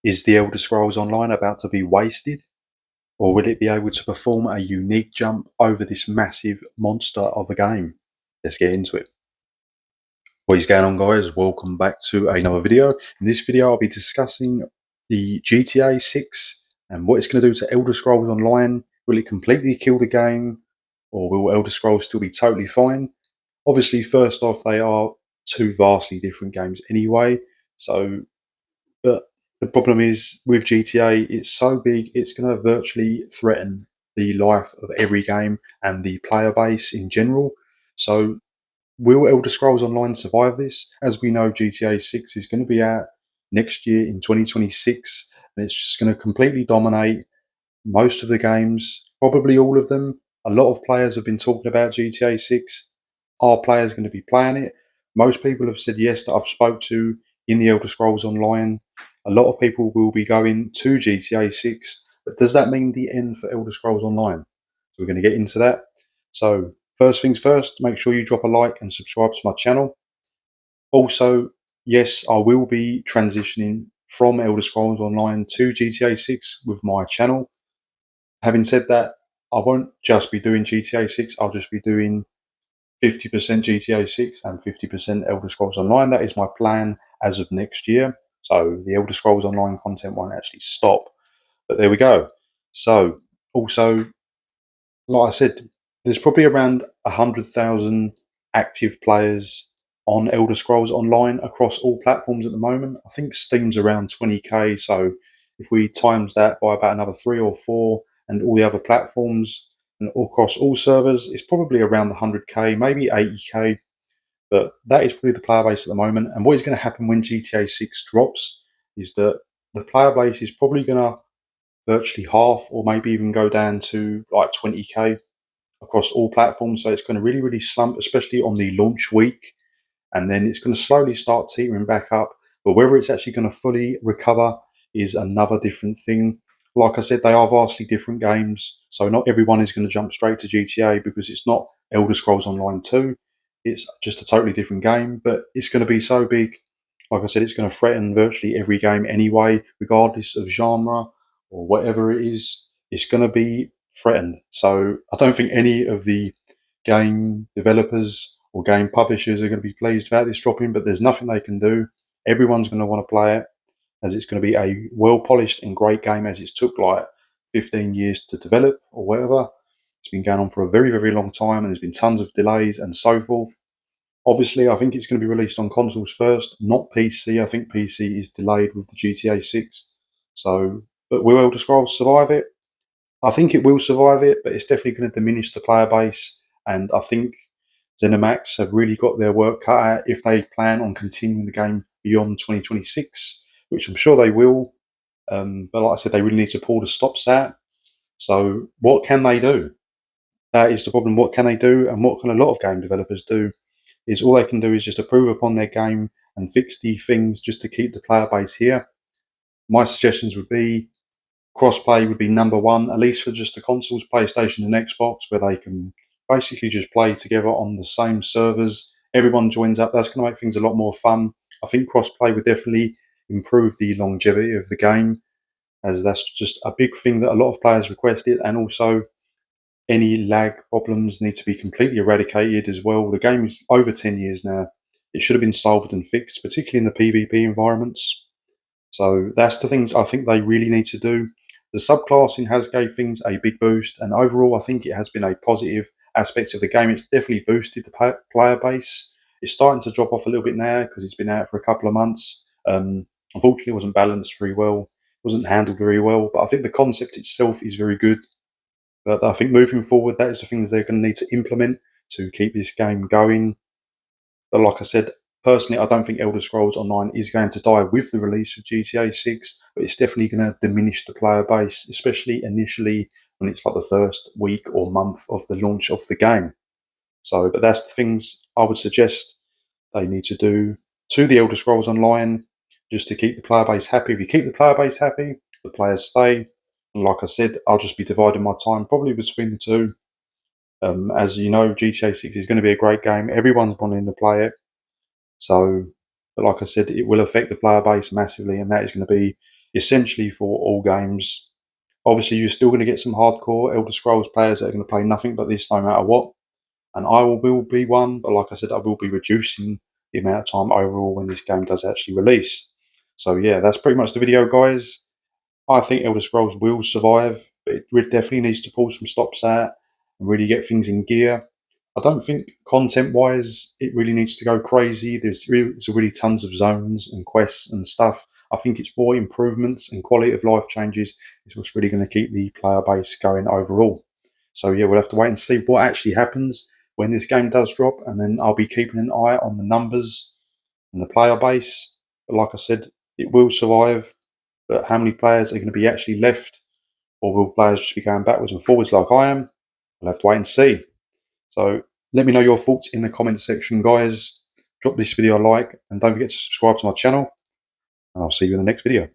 Is the Elder Scrolls Online about to be wasted? Or will it be able to perform a unique jump over this massive monster of a game? Let's get into it. What is going on, guys? Welcome back to another video. In this video I'll be discussing the GTA 6 and what it's going to do to Elder Scrolls Online. Will it completely kill the game, or will Elder Scrolls still be totally fine? Obviously, first off, they are two vastly different games anyway, but the problem is with GTA, it's so big, it's going to virtually threaten the life of every game and the player base in general. So will Elder Scrolls Online survive this? As we know, GTA 6 is going to be out next year in 2026, and it's just going to completely dominate most of the games, probably all of them. A lot of players have been talking about GTA 6. Are players going to be playing it? Most people have said yes that I've spoke to in the Elder Scrolls Online. A lot of people will be going to GTA 6, but does that mean the end for Elder Scrolls Online? So we're going to get into that. So first things first, make sure you drop a like and subscribe to my channel. Also, yes, I will be transitioning from Elder Scrolls Online to GTA 6 with my channel. Having said that, I won't just be doing GTA 6, I'll just be doing 50% GTA 6 and 50% Elder Scrolls Online. That is my plan as of next year. So the Elder Scrolls Online content won't actually stop. But there we go. So also, like I said, there's probably around 100,000 active players on Elder Scrolls Online across all platforms at the moment. I think Steam's around 20k. So if we times that by about another 3 or 4, and all the other platforms and across all servers, it's probably around the 100k, maybe 80k. But that is probably the player base at the moment. And what is going to happen when GTA 6 drops is that the player base is probably going to virtually half, or maybe even go down to like 20k across all platforms. So it's going to really, really slump, especially on the launch week. And then it's going to slowly start teetering back up. But whether it's actually going to fully recover is another different thing. Like I said, they are vastly different games. So not everyone is going to jump straight to GTA because it's not Elder Scrolls Online 2. It's just a totally different game, but it's going to be so big. Like I said, it's going to threaten virtually every game anyway, regardless of genre or whatever it is. It's going to be threatened. So I don't think any of the game developers or game publishers are going to be pleased about this dropping, but there's nothing they can do. Everyone's going to want to play it, as it's going to be a well-polished and great game, as it's took like 15 years to develop or whatever. It's been going on for a very, very long time, and there's been tons of delays and so forth. Obviously, I think it's going to be released on consoles first, not PC. I think PC is delayed with the GTA 6. So, but will Elder Scrolls survive it? I think it will survive it, but it's definitely going to diminish the player base. And I think ZeniMax have really got their work cut out if they plan on continuing the game beyond 2026, which I'm sure they will. But like I said, they really need to pull the stops out. So what can they do? That is the problem. What can they do? And what can a lot of game developers do is all they can do is just improve upon their game and fix the things just to keep the player base here. My suggestions would be crossplay would be number one, at least for just the consoles, PlayStation and Xbox, where they can basically just play together on the same servers. Everyone joins up. That's going to make things a lot more fun. I think crossplay would definitely improve the longevity of the game, as that's just a big thing that a lot of players requested. And also, any lag problems need to be completely eradicated as well. The game is over 10 years now. It should have been solved and fixed, particularly in the PvP environments. So that's the things I think they really need to do. The subclassing has gave things a big boost, and overall I think it has been a positive aspect of the game. It's definitely boosted the player base. It's starting to drop off a little bit now because it's been out for a couple of months. Unfortunately, it wasn't balanced very well. It wasn't handled very well, but I think the concept itself is very good. But I think moving forward, that is the things they're going to need to implement to keep this game going. But like I said, personally, I don't think Elder Scrolls Online is going to die with the release of GTA 6, but it's definitely going to diminish the player base, especially initially when it's like the first week or month of the launch of the game. So, but that's the things I would suggest they need to do to the Elder Scrolls Online, just to keep the player base happy. If you keep the player base happy, the players stay. And like I said, I'll just be dividing my time probably between the two. As you know, GTA 6 is going to be a great game. Everyone's wanting to play it. So, but like I said, it will affect the player base massively, and that is going to be essentially for all games. Obviously, you're still going to get some hardcore Elder Scrolls players that are going to play nothing but this no matter what. And I will be one, but like I said, I will be reducing the amount of time overall when this game does actually release. So yeah, that's pretty much the video, guys. I think Elder Scrolls will survive, but it definitely needs to pull some stops out and really get things in gear. I don't think content-wise it really needs to go crazy. There's already tons of zones and quests and stuff. I think it's more improvements and quality of life changes is what's really going to keep the player base going overall. So yeah, we'll have to wait and see what actually happens when this game does drop, and then I'll be keeping an eye on the numbers and the player base. But like I said, it will survive, but how many players are going to be actually left, or will players just be going backwards and forwards like I am? We'll have to wait and see. So let me know your thoughts in the comment section, guys. Drop this video a like, and don't forget to subscribe to my channel, and I'll see you in the next video.